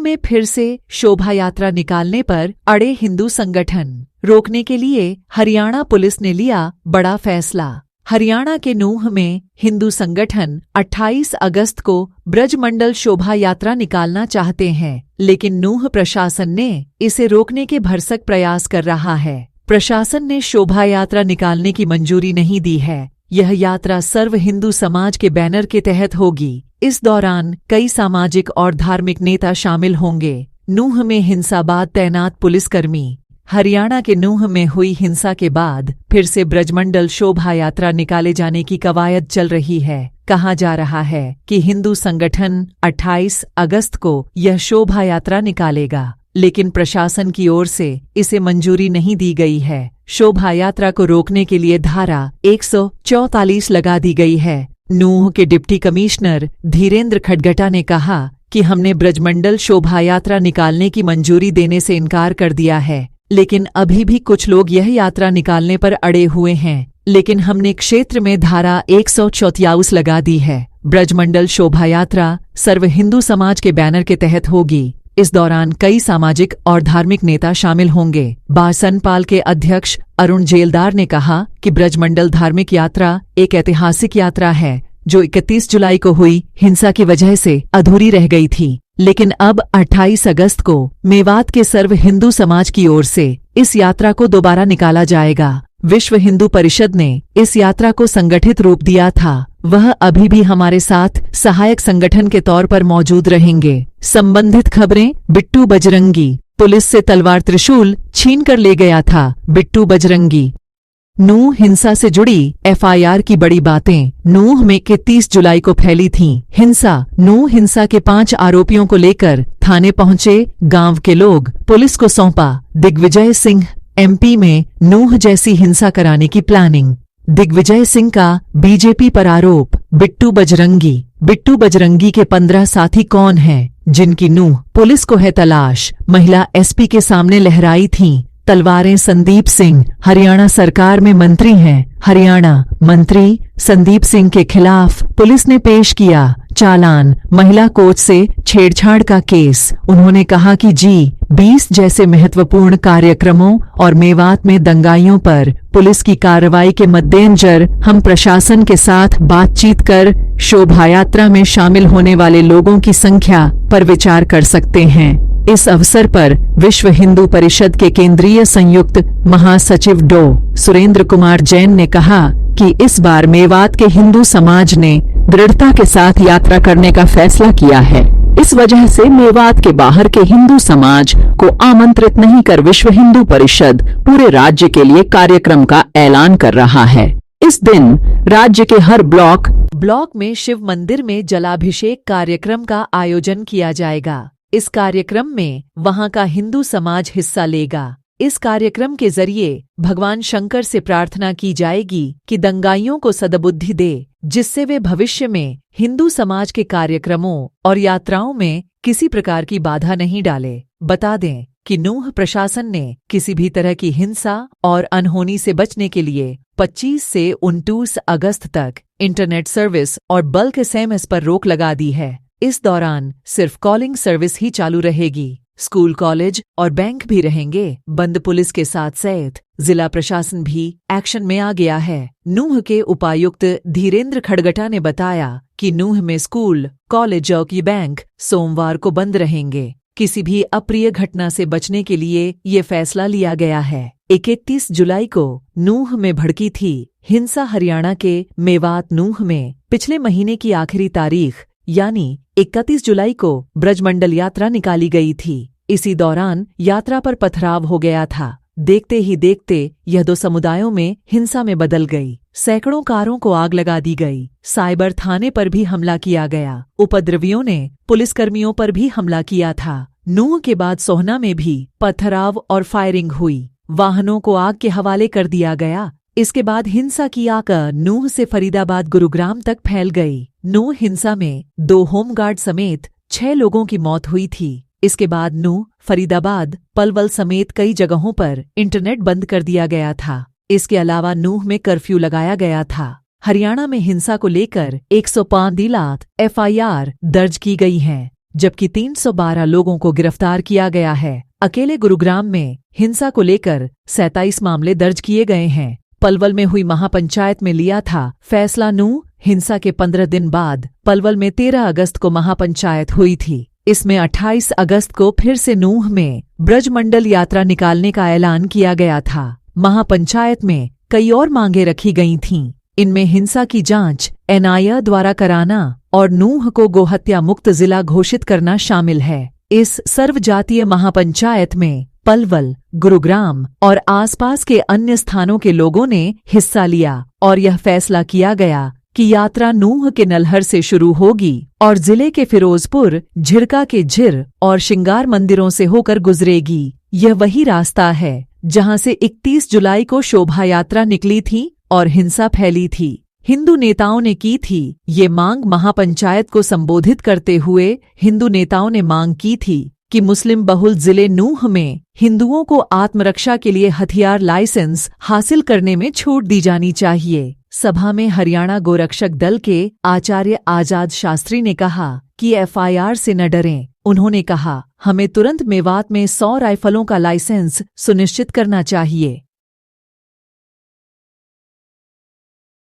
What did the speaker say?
में फिर से शोभा यात्रा निकालने पर अड़े हिंदू संगठन। रोकने के लिए हरियाणा पुलिस ने लिया बड़ा फैसला। हरियाणा के नूंह में हिंदू संगठन 28 अगस्त को ब्रजमंडल शोभा यात्रा निकालना चाहते हैं, लेकिन नूंह प्रशासन ने इसे रोकने के भरसक प्रयास कर रहा है। प्रशासन ने शोभा यात्रा निकालने की मंजूरी नहीं दी है। यह यात्रा सर्व हिंदू समाज के बैनर के तहत होगी। इस दौरान कई सामाजिक और धार्मिक नेता शामिल होंगे। नूंह में हिंसा बाद तैनात पुलिसकर्मी। हरियाणा के नूंह में हुई हिंसा के बाद फिर से ब्रजमंडल शोभा यात्रा निकाले जाने की कवायद चल रही है। कहा जा रहा है कि हिंदू संगठन 28 अगस्त को यह शोभा यात्रा निकालेगा, लेकिन प्रशासन की ओर से इसे मंजूरी नहीं दी गई है। शोभा यात्रा को रोकने के लिए धारा 144 लगा दी गई है। नूंह के डिप्टी कमिश्नर धीरेन्द्र खडगटा ने कहा कि हमने ब्रजमंडल शोभा यात्रा निकालने की मंजूरी देने से इनकार कर दिया है, लेकिन अभी भी कुछ लोग यह यात्रा निकालने पर अड़े हुए हैं। लेकिन हमने क्षेत्र में धारा 144 लगा दी है। ब्रजमंडल शोभा यात्रा सर्व हिंदू समाज के बैनर के तहत होगी। इस दौरान कई सामाजिक और धार्मिक नेता शामिल होंगे। बासनपाल के अध्यक्ष अरुण जेलदार ने कहा कि ब्रजमंडल धार्मिक यात्रा एक ऐतिहासिक यात्रा है जो 31 जुलाई को हुई हिंसा की वजह से अधूरी रह गई थी, लेकिन अब 28 अगस्त को मेवात के सर्व हिंदू समाज की ओर से इस यात्रा को दोबारा निकाला जाएगा। विश्व हिंदू परिषद ने इस यात्रा को संगठित रूप दिया था। वह अभी भी हमारे साथ सहायक संगठन के तौर पर मौजूद रहेंगे। संबंधित खबरें। बिट्टू बजरंगी पुलिस से तलवार त्रिशूल छीन कर ले गया था। बिट्टू बजरंगी। नूंह हिंसा से जुड़ी एफआईआर की बड़ी बातें नूंह में 31 जुलाई को फैली थीं। हिंसा। नूंह हिंसा के 5 आरोपियों को लेकर थाने पहुंचे गांव के लोग पुलिस को सौंपा। दिग्विजय सिंह। एमपी में नूंह जैसी हिंसा कराने की प्लानिंग। दिग्विजय सिंह का बीजेपी पर आरोप। बिट्टू बजरंगी। बिट्टू बजरंगी के 15 साथी कौन हैं जिनकी नूंह पुलिस को है तलाश। महिला एसपी के सामने लहराई थीं तलवारें। संदीप सिंह हरियाणा सरकार में मंत्री हैं। हरियाणा मंत्री संदीप सिंह के खिलाफ पुलिस ने पेश किया चालान। महिला कोच से छेड़छाड़ का केस। उन्होंने कहा कि G20 जैसे महत्वपूर्ण कार्यक्रमों और मेवात में दंगाइयों पर पुलिस की कार्रवाई के मद्देनजर हम प्रशासन के साथ बातचीत कर शोभा यात्रा में शामिल होने वाले लोगों की संख्या पर विचार कर सकते हैं। इस अवसर पर विश्व हिंदू परिषद के केंद्रीय संयुक्त महासचिव डॉ. सुरेंद्र कुमार जैन ने कहा कि इस बार मेवात के हिंदू समाज ने दृढ़ता के साथ यात्रा करने का फैसला किया है। इस वजह से मेवात के बाहर के हिंदू समाज को आमंत्रित नहीं कर विश्व हिंदू परिषद पूरे राज्य के लिए कार्यक्रम का ऐलान कर रहा है। इस दिन राज्य के हर ब्लॉक में शिव मंदिर में जलाभिषेक कार्यक्रम का आयोजन किया जाएगा। इस कार्यक्रम में वहां का हिंदू समाज हिस्सा लेगा। इस कार्यक्रम के जरिए भगवान शंकर से प्रार्थना की जाएगी कि दंगाइयों को सद्बुद्धि दे, जिससे वे भविष्य में हिंदू समाज के कार्यक्रमों और यात्राओं में किसी प्रकार की बाधा नहीं डाले। बता दें कि नूंह प्रशासन ने किसी भी तरह की हिंसा और अनहोनी से बचने के लिए 25 से 29 अगस्त तक इंटरनेट सर्विस और बल्क एसएमएस पर रोक लगा दी है। इस दौरान सिर्फ कॉलिंग सर्विस ही चालू रहेगी। स्कूल, कॉलेज और बैंक भी रहेंगे बंद। पुलिस के साथ साथ जिला प्रशासन भी एक्शन में आ गया है। नूंह के उपायुक्त धीरेन्द्र खडगटा ने बताया कि नूंह में स्कूल, कॉलेज और की बैंक सोमवार को बंद रहेंगे। किसी भी अप्रिय घटना से बचने के लिए ये फैसला लिया गया है। 31 जुलाई को नूंह में भड़की थी हिंसा। हरियाणा के मेवात नूंह में पिछले महीने की आखिरी तारीख यानी 31 जुलाई को ब्रजमंडल यात्रा निकाली गई थी। इसी दौरान यात्रा पर पथराव हो गया था। देखते ही देखते यह 2 समुदायों में हिंसा में बदल गई। सैकड़ों कारों को आग लगा दी गई। साइबर थाने पर भी हमला किया गया। उपद्रवियों ने पुलिसकर्मियों पर भी हमला किया था। नूंह के बाद सोहना में भी पथराव और फायरिंग हुई। वाहनों को आग के हवाले कर दिया गया। इसके बाद हिंसा की आग नूंह से फरीदाबाद, गुरुग्राम तक फैल गई। नूंह हिंसा में 2 होमगार्ड समेत 6 लोगों की मौत हुई थी। इसके बाद नूंह, फरीदाबाद, पलवल समेत कई जगहों पर इंटरनेट बंद कर दिया गया था। इसके अलावा नूंह में कर्फ्यू लगाया गया था। हरियाणा में हिंसा को लेकर 105 एफआईआर दर्ज की गई हैं। जबकि 312 लोगों को गिरफ्तार किया गया है। अकेले गुरुग्राम में हिंसा को लेकर 27 मामले दर्ज किए गए हैं। पलवल में हुई महापंचायत में लिया था फैसला नूंह हिंसा के 15 दिन बाद पलवल में 13 अगस्त को महापंचायत हुई थी। इसमें 28 अगस्त को फिर से नूंह में ब्रजमंडल यात्रा निकालने का ऐलान किया गया था। महापंचायत में कई और मांगे रखी गई थीं। इनमें हिंसा की जांच एनआईए द्वारा कराना और नूंह को गोहत्या मुक्त जिला घोषित करना शामिल है। इस सर्वजातीय महापंचायत में पलवल, गुरुग्राम और आसपास के अन्य स्थानों के लोगों ने हिस्सा लिया और यह फैसला किया गया कि यात्रा नूंह के नलहर से शुरू होगी और जिले के फिरोजपुर, झिरका के झिर और श्रृंगार मंदिरों से होकर गुजरेगी। यह वही रास्ता है जहां से 31 जुलाई को शोभा यात्रा निकली थी और हिंसा फैली थी। हिंदू नेताओं ने की थी ये मांग। महापंचायत को संबोधित करते हुए हिंदू नेताओं ने मांग की थी कि मुस्लिम बहुल जिले नूंह में हिंदुओं को आत्मरक्षा के लिए हथियार लाइसेंस हासिल करने में छूट दी जानी चाहिए। सभा में हरियाणा गोरक्षक दल के आचार्य आजाद शास्त्री ने कहा कि एफआईआर से न डरें। उन्होंने कहा, हमें तुरंत मेवात में 100 राइफलों का लाइसेंस सुनिश्चित करना चाहिए।